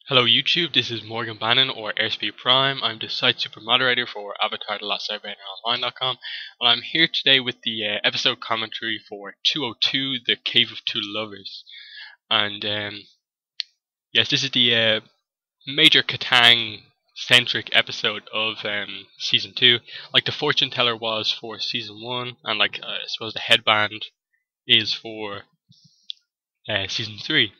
Hello YouTube, this is Morgan Bannon or Airspeed Prime. I'm the site super moderator for Avatar The Last Airbender and I'm here today with the episode commentary for 202, The Cave of Two Lovers. And yes, this is the major Katang centric episode of season 2, like the fortune teller was for season 1, and like I suppose the headband is for season 3.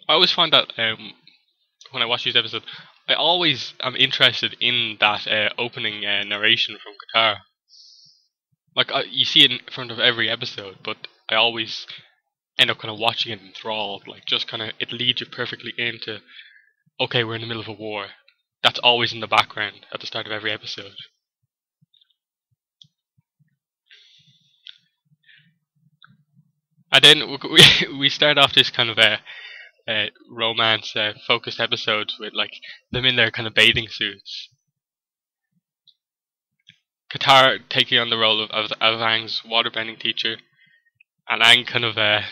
I always find that when I watch these episodes, I always am interested in that opening narration from Qatar. Like you see it in front of every episode, but I always end up kind of watching it enthralled. Like just kind of it leads you perfectly into, okay, we're in the middle of a war. That's always in the background at the start of every episode. And then we start off this kind of romance focused episodes with like them in their kind of bathing suits. Qatar taking on the role of Aang's waterbending teacher, and Aang kind of they're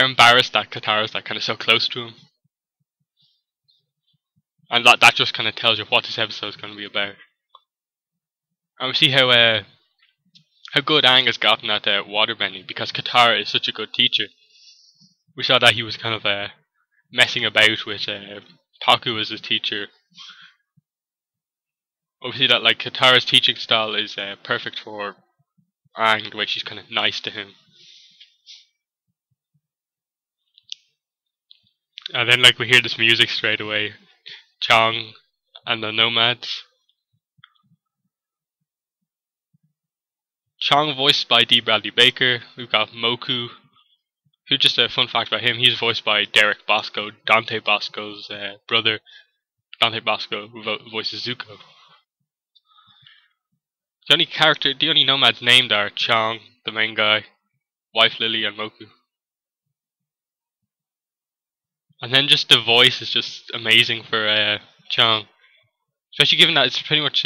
embarrassed that Qatar is like kind of so close to him, and that just kind of tells you what this episode is going to be about. And we see how good Aang has gotten at waterbending because Qatar is such a good teacher. We saw that he was kind of messing about with Taku as his teacher. Obviously, that like Katara's teaching style is perfect for Aang, the way she's kind of nice to him. And then like we hear this music straight away, Chong and the Nomads. Chong voiced by D. Bradley Baker. We've got Moku, who, just a fun fact about him, he's voiced by Derek Bosco, Dante Bosco's brother. Dante Bosco voices Zuko. The only nomads named are Chong, the main guy, wife Lily, and Moku. And then just the voice is just amazing for Chong, especially given that it's pretty much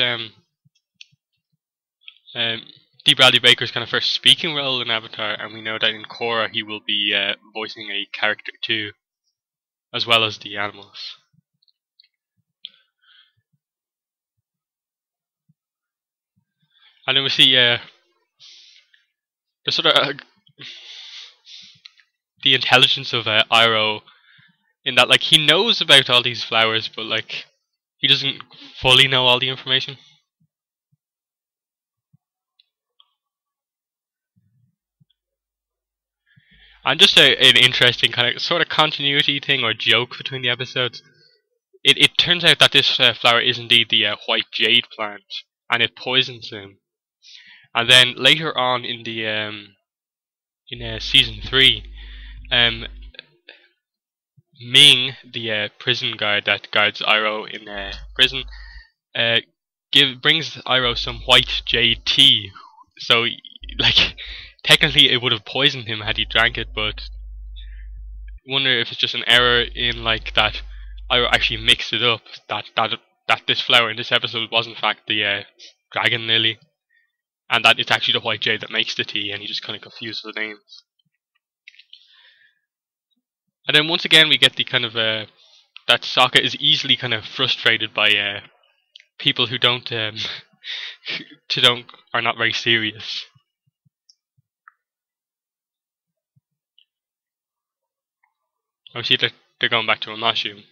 D. Bradley Baker's kind of first speaking role in Avatar, and we know that in Korra he will be voicing a character too, as well as the animals. And then we see the sort of the intelligence of Iroh, in that like he knows about all these flowers, but like he doesn't fully know all the information. And just an interesting kind of sort of continuity thing or joke between the episodes. It turns out that this flower is indeed the white jade plant, and it poisons him. And then later on in the in season 3, Ming, the prison guard that guards Iroh in prison, brings Iroh some white jade tea. So, like, technically it would have poisoned him had he drank it, but I wonder if it's just an error in like that Iroh actually mixed it up. That this flower in this episode was in fact the dragon lily, and that it's actually the white jade that makes the tea, and he just kind of confused the names. And then once again we get the kind of that Sokka is easily kind of frustrated by people who don't are not very serious. Obviously they're going back to Amashu.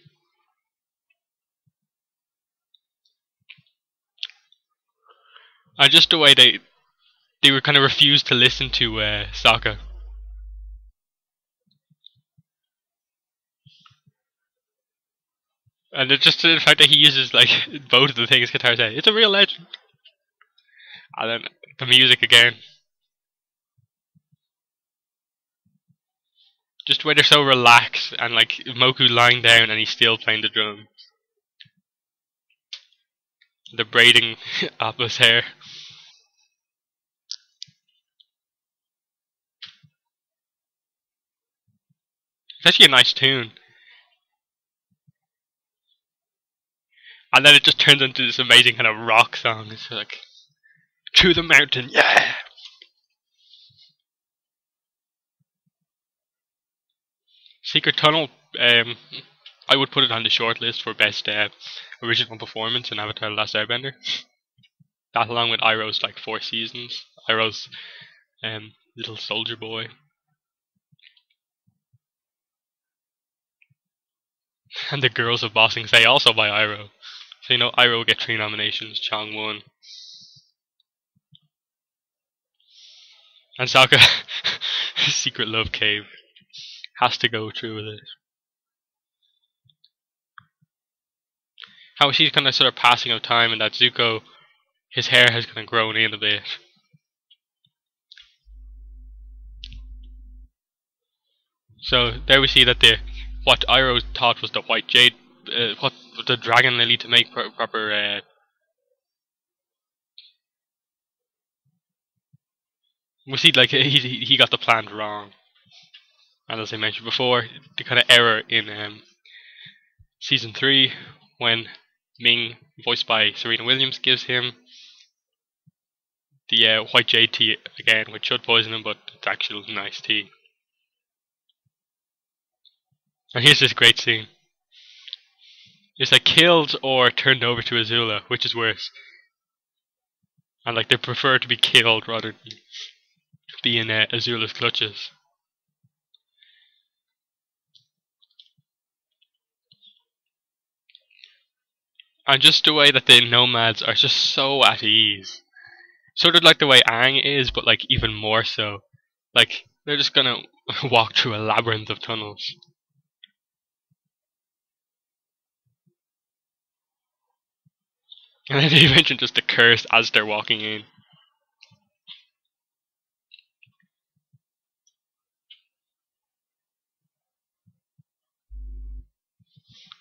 And just the way they were kind of refused to listen to Sokka. And it's just the fact that he uses like both of the things Qatar said. It's a real legend. And then the music again. Just the way they're so relaxed, and like Moku lying down and he's still playing the drum. The braiding Appa's hair. It's actually a nice tune. And then it just turns into this amazing kind of rock song. It's like To the mountain, yeah! Secret Tunnel, I would put it on the short list for best original performance in Avatar: The Last Airbender. That, along with Iroh's like 4 seasons, Iroh's little soldier boy, and the Girls of Bossing Say, also by Iroh. So you know Iroh will get 3 nominations, Chong 1, and Sokka, Secret Love Cave, has to go through with it. How she's kind of sort of passing of time, and that Zuko, his hair has kind of grown in a bit. So there we see that what Iroh thought was the white jade, what the dragon lily to make proper. We see like he got the plant wrong, and as I mentioned before, the kind of error in season 3 when Ming, voiced by Serena Williams, gives him the white jade tea again, which should poison him, but it's actually nice tea. And here's this great scene. It's like killed or turned over to Azula, which is worse. And like they prefer to be killed rather than be in Azula's clutches. And just the way that the nomads are just so at ease. Sort of like the way Aang is, but like even more so. Like they're just gonna walk through a labyrinth of tunnels. And then they mention just the curse as they're walking in.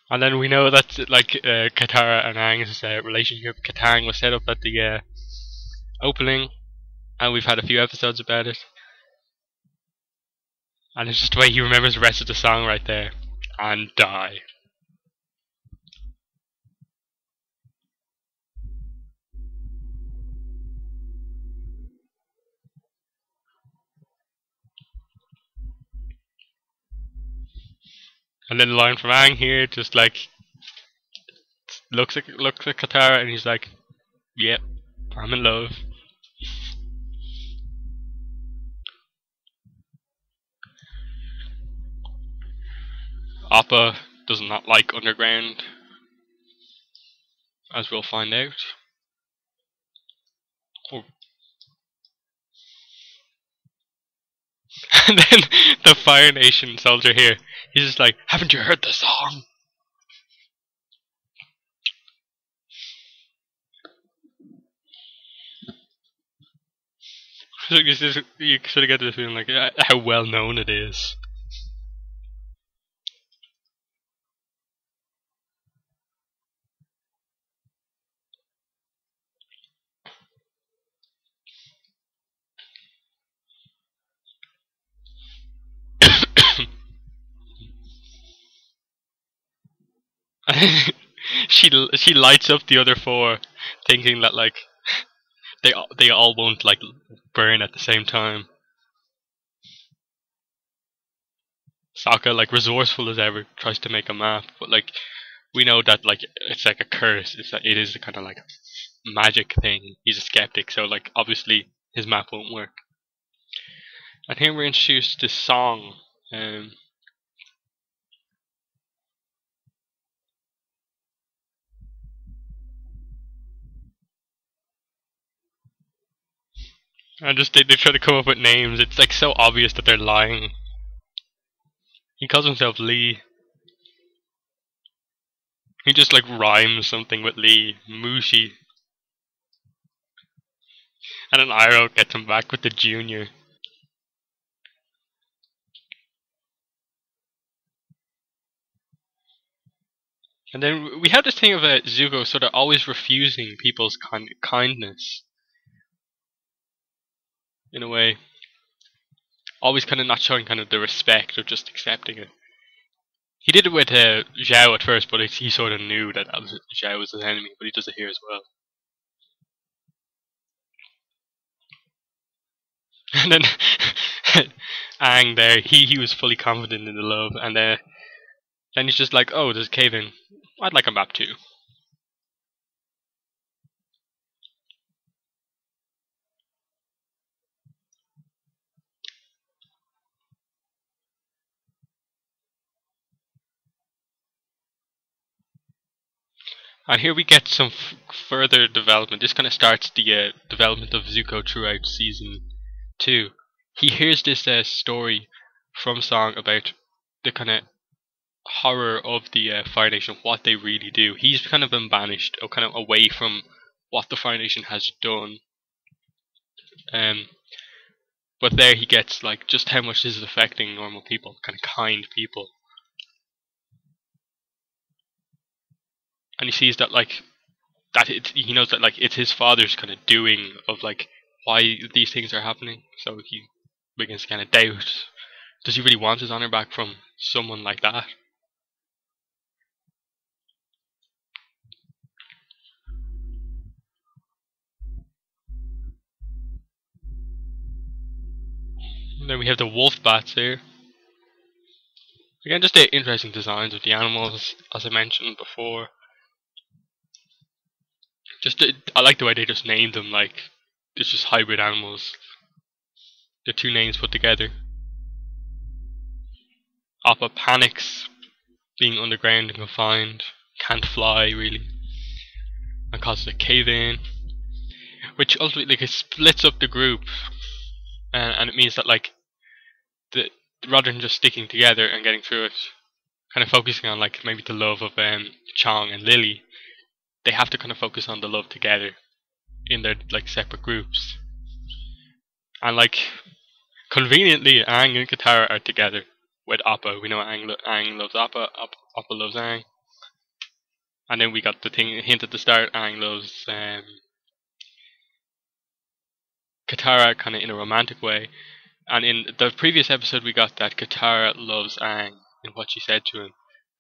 And then we know that like Katara and Aang's relationship, Katang, was set up at the opening, and we've had a few episodes about it. And it's just the way he remembers the rest of the song right there. And die. And then the line from Aang here, just like looks at Katara, and he's like, "Yep, I'm in love." Appa does not like underground, as we'll find out. Oh. And then the Fire Nation soldier here, he's just like, "Haven't you heard the song?" So you sort of get this feeling like how well known it is. she lights up the other 4, thinking that like they all won't like burn at the same time. Sokka, like resourceful as ever, tries to make a map, but like we know that like it's like a curse. It is a kind of like magic thing. He's a skeptic, so like obviously his map won't work. And here we're introduced to song. And just they try to come up with names. It's like so obvious that they're lying. He calls himself Lee. He just like rhymes something with Lee. Mushi. And then Iroh gets him back with the junior. And then we have this thing of Zuko sort of always refusing people's kindness. In a way. Always kind of not showing kind of the respect of just accepting it. He did it with Zhao at first, but he sort of knew that Zhao was his enemy, but he does it here as well. And then Aang there, he was fully confident in the love, and then he's just like, oh, there's a cave in. I'd like a map too. And here we get some further development. This kind of starts the development of Zuko throughout season 2. He hears this story from Song about the kind of horror of the Fire Nation, what they really do. He's kind of been banished, or kind of away from what the Fire Nation has done. Um, but there he gets like just how much this is affecting normal people, kind of kind people, and he sees that like he knows that like it's his father's kind of doing of like why these things are happening. So he begins to kind of doubt: does he really want his honor back from someone like that? And then we have the wolf bats here. Again, just the interesting designs of the animals, as I mentioned before. I like the way they just named them like it's just hybrid animals. The two names put together. Appa panics, being underground and confined, can't fly really, and causes a cave in, which ultimately like, it splits up the group, and it means that like the rather than just sticking together and getting through it, kind of focusing on like maybe the love of Chong and Lily, they have to kind of focus on the love together in their like separate groups, and like conveniently Aang and Katara are together with Appa. We know Aang loves Appa, Appa loves Aang. And then we got the hint at the start: Aang loves Katara kind of in a romantic way. And in the previous episode, we got that Katara loves Aang in what she said to him,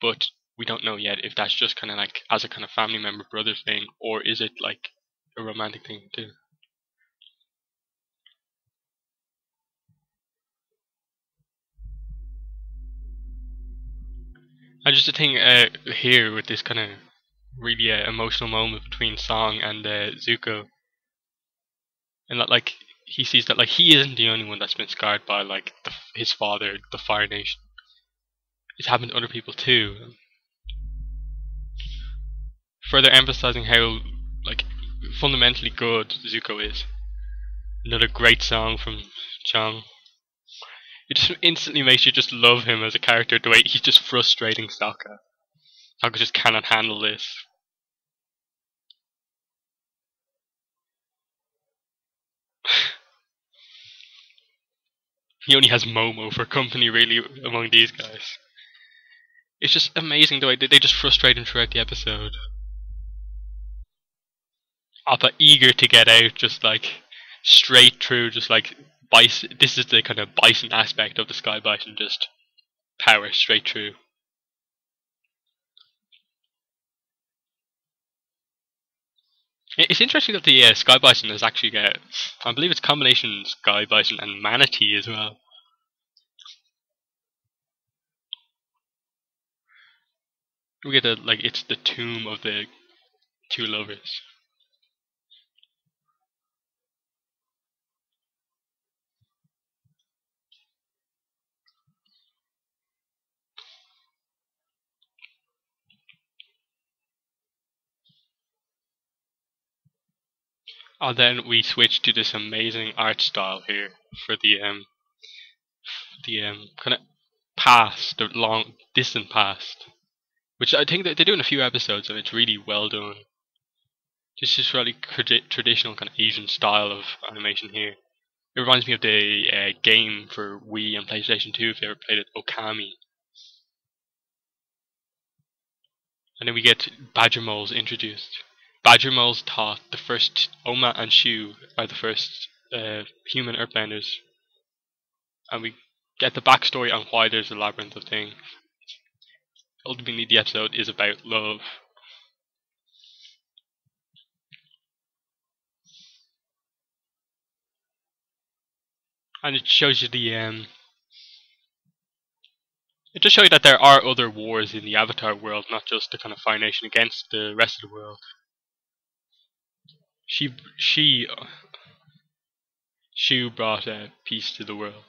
but we don't know yet if that's just kind of like as a kind of family member brother thing, or is it like a romantic thing too. And just a thing here with this kind of really emotional moment between Song and Zuko, and that like he sees that like he isn't the only one that's been scarred by like his father, the Fire Nation. It's happened to other people too. Further emphasizing how like fundamentally good Zuko is. Another great song from Chang. It just instantly makes you just love him as a character. The way he's just frustrating Sokka. Sokka just cannot handle this. He only has Momo for company, really, among these guys. It's just amazing the way they just frustrate him throughout the episode. Appa eager to get out, just like straight through, just like bison. This is the kind of bison aspect of the Sky Bison, just power straight through. It's interesting that the Sky Bison is actually got, I believe it's combination Sky Bison and Manatee as well. We get the like it's the tomb of the two lovers. And then we switch to this amazing art style here for the kind of past, the long distant past, which I think that they do in a few episodes, and it's really well done. This is really traditional kind of Asian style of animation here. It reminds me of the game for Wii and PlayStation 2 if you ever played it, Okami. And then we get Badger Moles introduced. Badger Moles thought the first Oma and Shu are the first human earthbenders, and we get the backstory on why there's a labyrinth of things. Ultimately, the episode is about love. and it shows you the it just shows you that there are other wars in the Avatar world, not just the kind of Fire Nation against the rest of the world. She Shu brought peace to the world.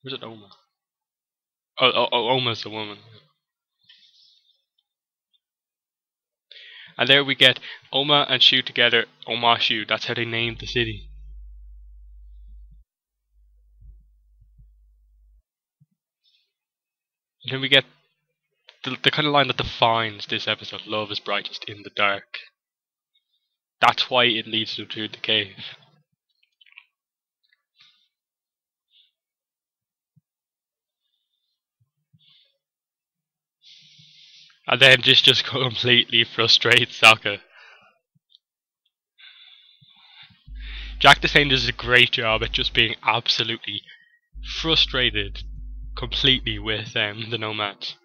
Was it Oma? Oh, Oma's the woman. And there we get Oma and Shu together, Omashu, that's how they named the city. And then we get the kind of line that defines this episode, love is brightest in the dark. That's why it leads them to the cave. And then this just completely frustrates Sokka. Jack Desane does a great job at just being absolutely frustrated completely with the Nomads.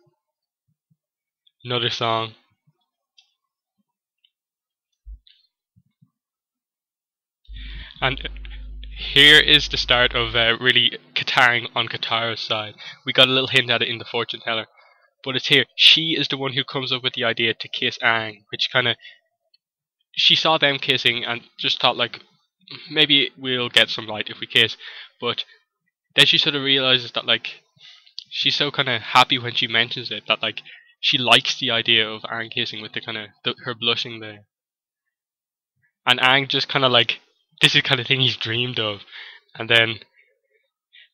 Another song. And here is the start of really Katang on Katara's side. We got a little hint at it in the fortune teller, but it's here. She is the one who comes up with the idea to kiss Aang, which kind of, she saw them kissing and just thought like, maybe we'll get some light if we kiss. But then she sort of realizes that like, she's so kind of happy when she mentions it that like she likes the idea of Aang kissing with the kind of her blushing there. And Aang just kind of like, this is the kind of thing he's dreamed of. And then,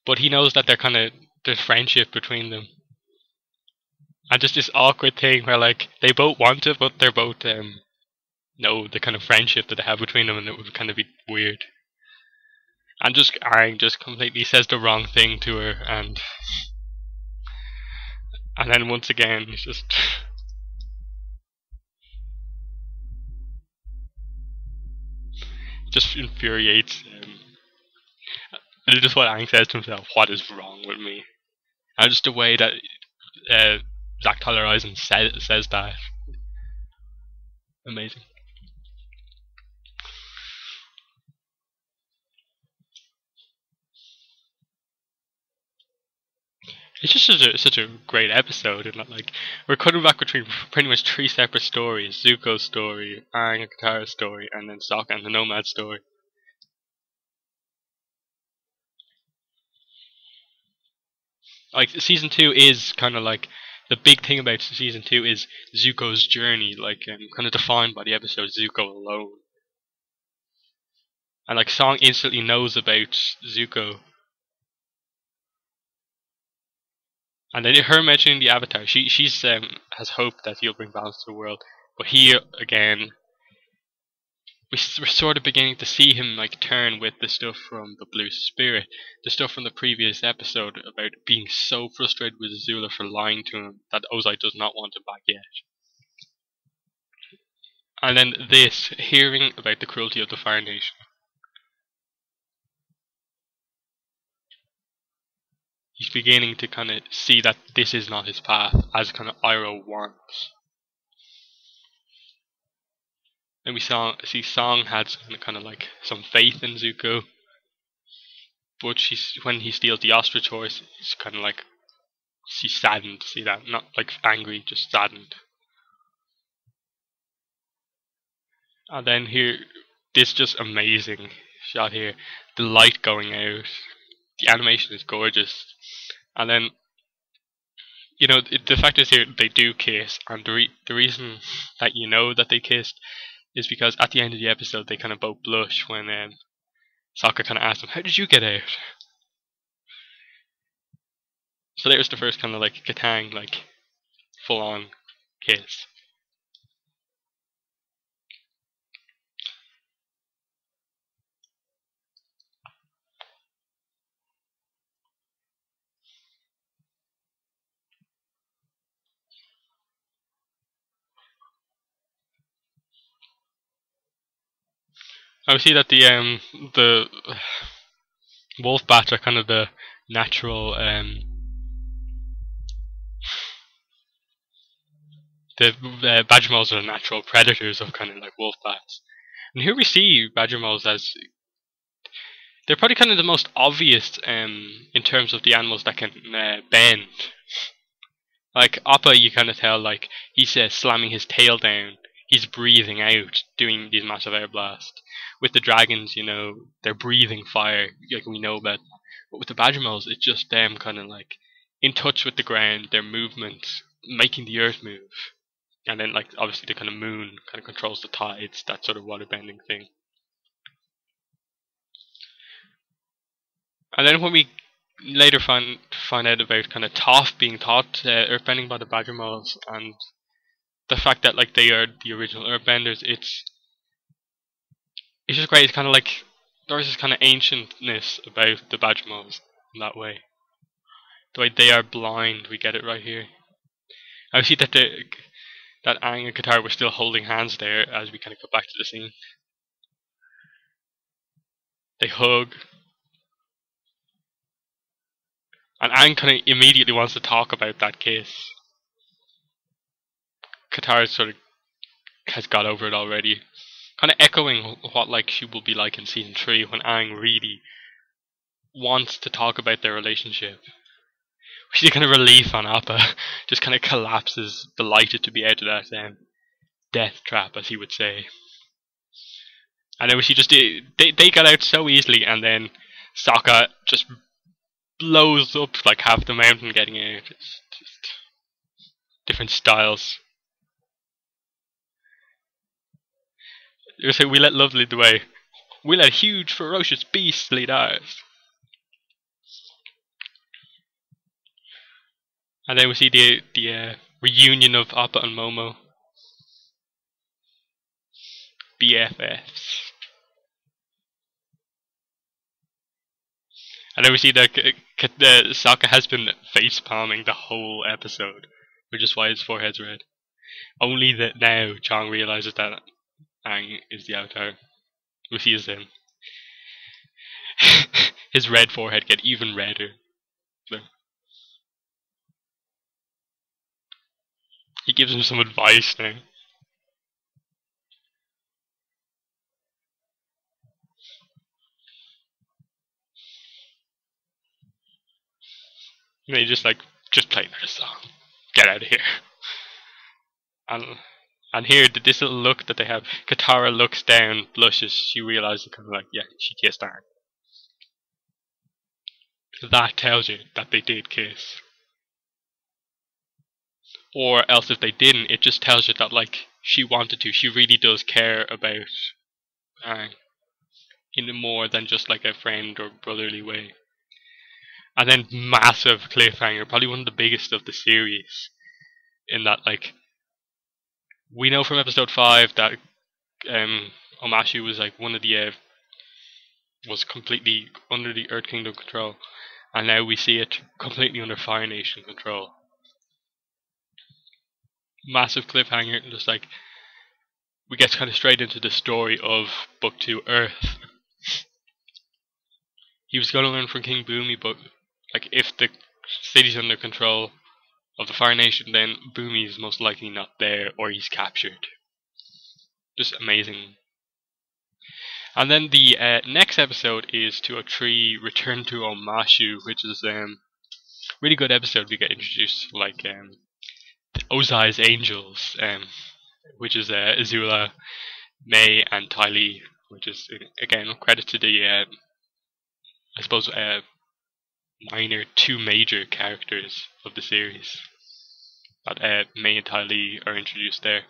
but he knows that they're kind of, there's friendship between them. And just this awkward thing where like, they both want it, but they're both, know the kind of friendship that they have between them, and it would kind of be weird. And just Aang just completely says the wrong thing to her, and then once again, it's just... just infuriates him. And it's just what Aang says to himself, what is wrong with me? And just the way that Zach Tyler Eisen says that. Amazing. It's just such a great episode, and like we're cutting back between pretty much three separate stories: Zuko's story, Aang and Katara's story, and then Sokka and the Nomad story. Like season 2 is kind of like, the big thing about season 2 is Zuko's journey, like kind of defined by the episode Zuko alone. And like Song instantly knows about Zuko. And then her mentioning the Avatar, she's has hope that he'll bring balance to the world. But here again, we're sort of beginning to see him like turn with the stuff from the Blue Spirit, the stuff from the previous episode about being so frustrated with Azula for lying to him that Ozai does not want him back yet. And then this, hearing about the cruelty of the Fire Nation. He's beginning to kind of see that this is not his path, as kind of Iroh wants. And we see Song had kind of like some faith in Zuko, but when he steals the ostrich horse, it's kind of like, she's saddened to see that, not like angry, just saddened. And then here, this just amazing shot here, the light going out, the animation is gorgeous, and then, you know, the fact is here they do kiss, and the reason that you know that they kissed is because at the end of the episode they kind of both blush when Sokka kind of asks him, "How did you get out?" So there's the first kind of like Katang, like full on kiss. I see that the wolf bats are kind of the natural the badger moles are the natural predators of kind of like wolf bats. And here we see badger moles as They're probably kind of the most obvious in terms of the animals that can bend. Like Appa, you kind of tell like he's slamming his tail down. He's breathing out, doing these massive air blasts. With the dragons, they're breathing fire, like we know about. But with the badger moles, it's just them kind of like in touch with the ground, their movement, making the earth move. And then, like, obviously the kind of moon kind of controls the tides, that sort of water bending thing. And then when we later find out about kind of Toph being taught earthbending by the badger moles, and the fact that like they are the original earthbenders, it's just great. It's kind of like there's this kind of ancientness about the badger moles in that way. The way they are blind, we get it right here. I see that that Aang and Katara were still holding hands there as we kind of go back to the scene. They hug. And Aang kind of immediately wants to talk about that kiss. Katara sort of has got over it already. Kind of echoing what like she will be like in season 3 when Aang really wants to talk about their relationship. We see kind of relief on Appa, just kind of collapses, delighted to be out of that death trap, as he would say. And then we see just they got out so easily, and then Sokka just blows up like half the mountain getting out. It's just different styles. You say we let love lead the way. We let huge, ferocious beasts lead ours. And then we see the reunion of Appa and Momo. BFFs. And then we see that Sokka has been face palming the whole episode, which is why his forehead's red. Only that now Chong realizes that Aang is the Avatar. We see his red forehead get even redder. So he gives him some advice now. And he just play another song. Get out of here. And here, this little look that they have, Katara looks down, blushes, she realizes kind of like, yeah, she kissed Aang. That tells you that they did kiss. Or else if they didn't, it just tells you that like she wanted to. She really does care about Aang in more than just like a friend or brotherly way. And then massive cliffhanger, probably one of the biggest of the series. In that like we know from episode 5 that Omashu was like one of the was completely under the Earth Kingdom control, and now we see it completely under Fire Nation control. Massive cliffhanger, just like we get kind of straight into the story of Book 2 Earth. He was going to learn from King Boomy, but like if the city's under control of the Fire Nation, then Boomy is most likely not there, or he's captured. Just amazing. And then the next episode is 203 Return to Omashu, which is really good episode. We get introduced to like Ozai's Angels, which is Azula, May, and Ty Lee, which is again credit to the I suppose minor two major characters of the series that May and Ty Lee are introduced there.